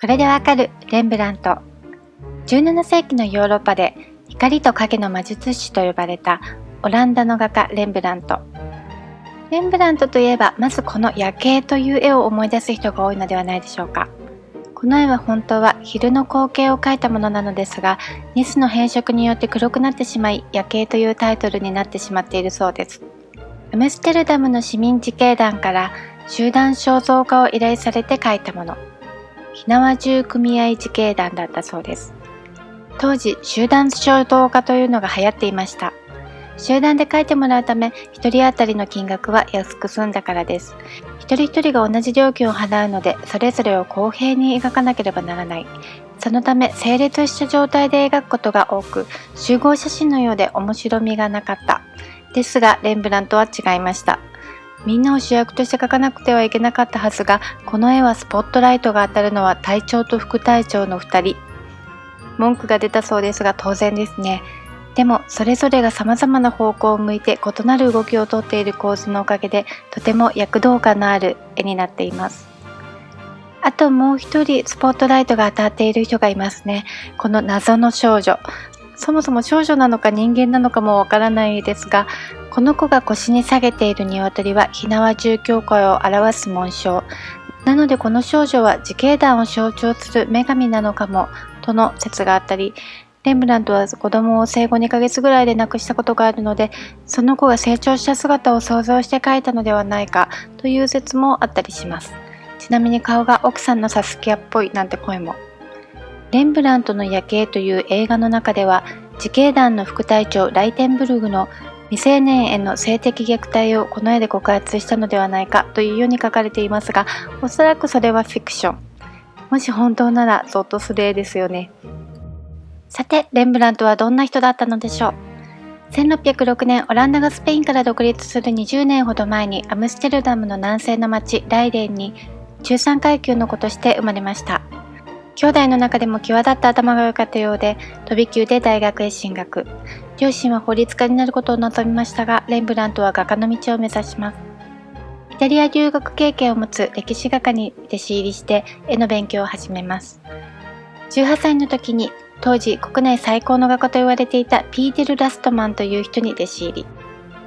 これでわかるレンブラント。17世紀のヨーロッパで光と影の魔術師と呼ばれたオランダの画家レンブラント。レンブラントといえばまずこの夜景という絵を思い出す人が多いのではないでしょうか。この絵は本当は昼の光景を描いたものなのですが、ニスの変色によって黒くなってしまい、夜景というタイトルになってしまっているそうです。アムステルダムの市民自警団から集団肖像画を依頼されて描いたもの。火縄銃組合自警団だったそうです。当時、集団肖像画というのが流行っていました。集団で描いてもらうため、一人当たりの金額は安く済んだからです。一人一人が同じ料金を払うので、それぞれを公平に描かなければならない。そのため、整列した状態で描くことが多く、集合写真のようで面白みがなかった。ですが、レンブラントは違いました。みんなを主役として描かなくてはいけなかったはずが、この絵はスポットライトが当たるのは隊長と副隊長の2人。文句が出たそうですが当然ですね。でもそれぞれが様々な方向を向いて異なる動きをとっている構図のおかげで、とても躍動感のある絵になっています。あともう一人スポットライトが当たっている人がいますね。この謎の少女。そもそも少女なのか人間なのかもわからないですが、この子が腰に下げている鶏は火縄銃教会を表す紋章。なのでこの少女は自警団を象徴する女神なのかもとの説があったり、レンブラントは子供を生後2ヶ月ぐらいで亡くしたことがあるので、その子が成長した姿を想像して描いたのではないかという説もあったりします。ちなみに顔が奥さんのサスキアっぽいなんて声も。レンブラントの夜景という映画の中では、自警団の副隊長ライテンブルグの未成年への性的虐待をこの絵で告発したのではないかというように書かれていますが、おそらくそれはフィクション。もし本当ならゾッとする絵ですよね。さて、レンブラントはどんな人だったのでしょう。1606年、オランダがスペインから独立する20年ほど前にアムステルダムの南西の町ライデンに中産階級の子として生まれました。兄弟の中でも際立った頭が良かったようで、飛び級で大学へ進学。両親は法律家になることを望みましたが、レンブラントは画家の道を目指します。イタリア留学経験を持つ歴史画家に弟子入りして絵の勉強を始めます。18歳の時に当時国内最高の画家と言われていたピーテル・ラストマンという人に弟子入り。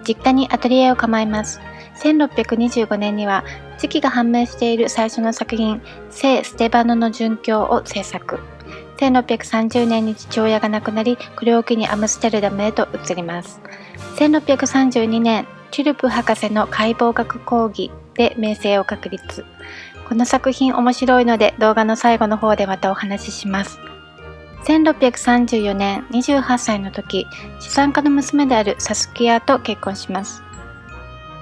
実家にアトリエを構えます。1625年には時期が判明している最初の作品、聖ステバノの殉教を制作。1630年に父親が亡くなり、これを機にアムステルダムへと移ります。1632年、チュルプ博士の解剖学講義で名声を確立。この作品面白いので動画の最後の方でまたお話しします。1634年、28歳の時、資産家の娘であるサスキアと結婚します。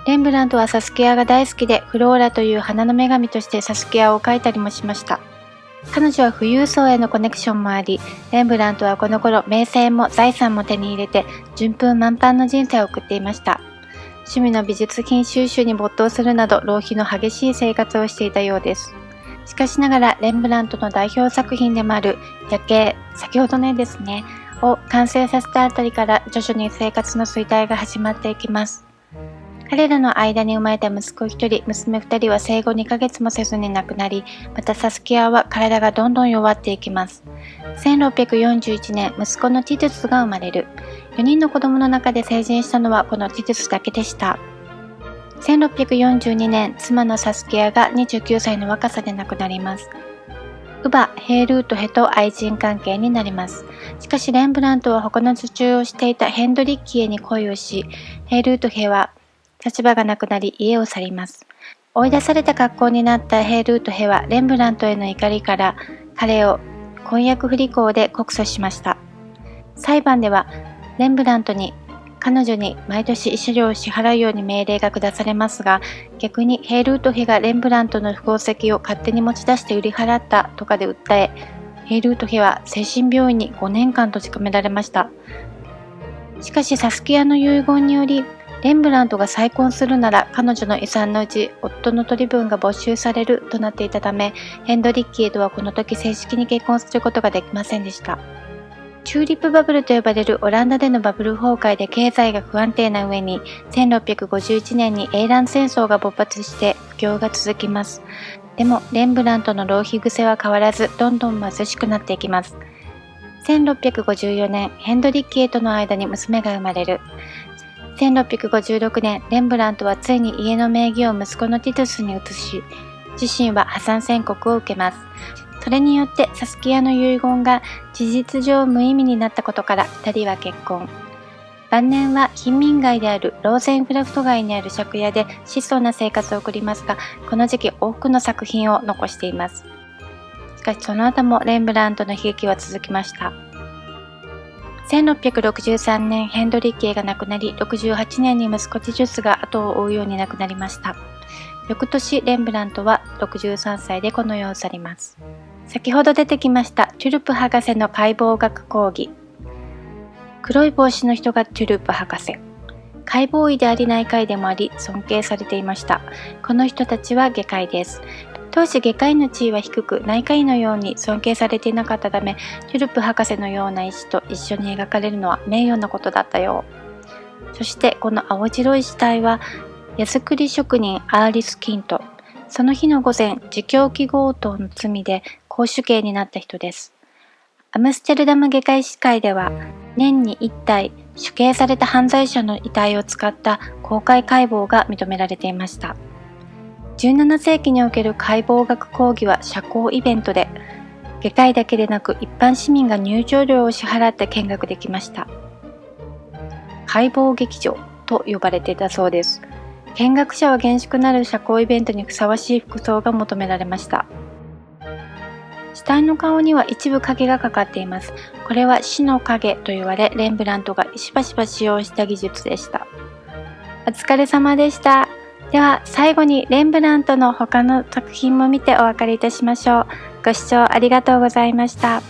レンブラントはサスキアが大好きで、フローラという花の女神としてサスキアを描いたりもしました。彼女は富裕層へのコネクションもあり、レンブラントはこの頃名声も財産も手に入れて順風満帆の人生を送っていました。趣味の美術品収集に没頭するなど浪費の激しい生活をしていたようです。しかしながらレンブラントの代表作品でもある夜景、先ほどの絵ですね、を完成させたあたりから徐々に生活の衰退が始まっていきます。彼らの間に生まれた息子1人、娘2人は生後2ヶ月もせずに亡くなり、またサスキアは体がどんどん弱っていきます。1641年、息子のティトゥスが生まれる。4人の子供の中で成人したのはこのティトゥスだけでした。1642年、妻のサスキアが29歳の若さで亡くなります。乳母、ヘールートヘと愛人関係になります。しかしレンブラントは他の受注をしていたヘンドリッキエに恋をし、ヘールートヘは立場がなくなり家を去ります。追い出された格好になったヘールートヘはレンブラントへの怒りから彼を婚約不履行で告訴しました。裁判ではレンブラントに彼女に毎年慰謝料を支払うように命令が下されますが、逆にヘールートヘがレンブラントの宝石を勝手に持ち出して売り払ったとかで訴え、ヘールートヘは精神病院に5年間閉じ込められました。しかしサスキアの遺言により、レンブラントが再婚するなら彼女の遺産のうち夫の取り分が没収されるとなっていたため、ヘンドリッキーとはこの時正式に結婚することができませんでした。チューリップバブルと呼ばれるオランダでのバブル崩壊で経済が不安定な上に、1651年に英蘭戦争が勃発して不況が続きます。でもレンブラントの浪費癖は変わらずどんどん貧しくなっていきます。1654年、ヘンドリッキエとの間に娘が生まれる。1656年、レンブラントはついに家の名義を息子のティトゥスに移し、自身は破産宣告を受けます。それによってサスキアの遺言が事実上無意味になったことから2人は結婚。晩年は貧民街であるローゼンフラフト街にある借家で質素な生活を送りますが、この時期多くの作品を残しています。しかしその後もレンブラントの悲劇は続きました。1663年、ヘンドリッキエが亡くなり、68年に息子ティジュスが後を追うように亡くなりました。翌年、レンブラントは63歳でこの世を去ります。先ほど出てきましたトゥルプ博士の解剖学講義。黒い帽子の人がトゥルプ博士。解剖医であり内科医でもあり尊敬されていました。この人たちは外科医です。当時外科医の地位は低く、内科医のように尊敬されていなかったため、トゥルプ博士のような医師と一緒に描かれるのは名誉なことだったよう。そしてこの青白い死体は矢作り職人アーリス・キント。その日の午前、自供機強盗の罪で絞首刑になった人です。アムステルダム外科医師会では、年に1体処刑された犯罪者の遺体を使った公開解剖が認められていました。17世紀における解剖学講義は社交イベントで、外科医だけでなく一般市民が入場料を支払って見学できました。解剖劇場と呼ばれていたそうです。見学者は厳粛なる社交イベントにふさわしい服装が求められました。死体の顔には一部影がかかっています。これは死の影と言われ、レンブラントがしばしば使用した技術でした。お疲れ様でした。では最後にレンブラントの他の作品も見てお別れいたしましょう。ご視聴ありがとうございました。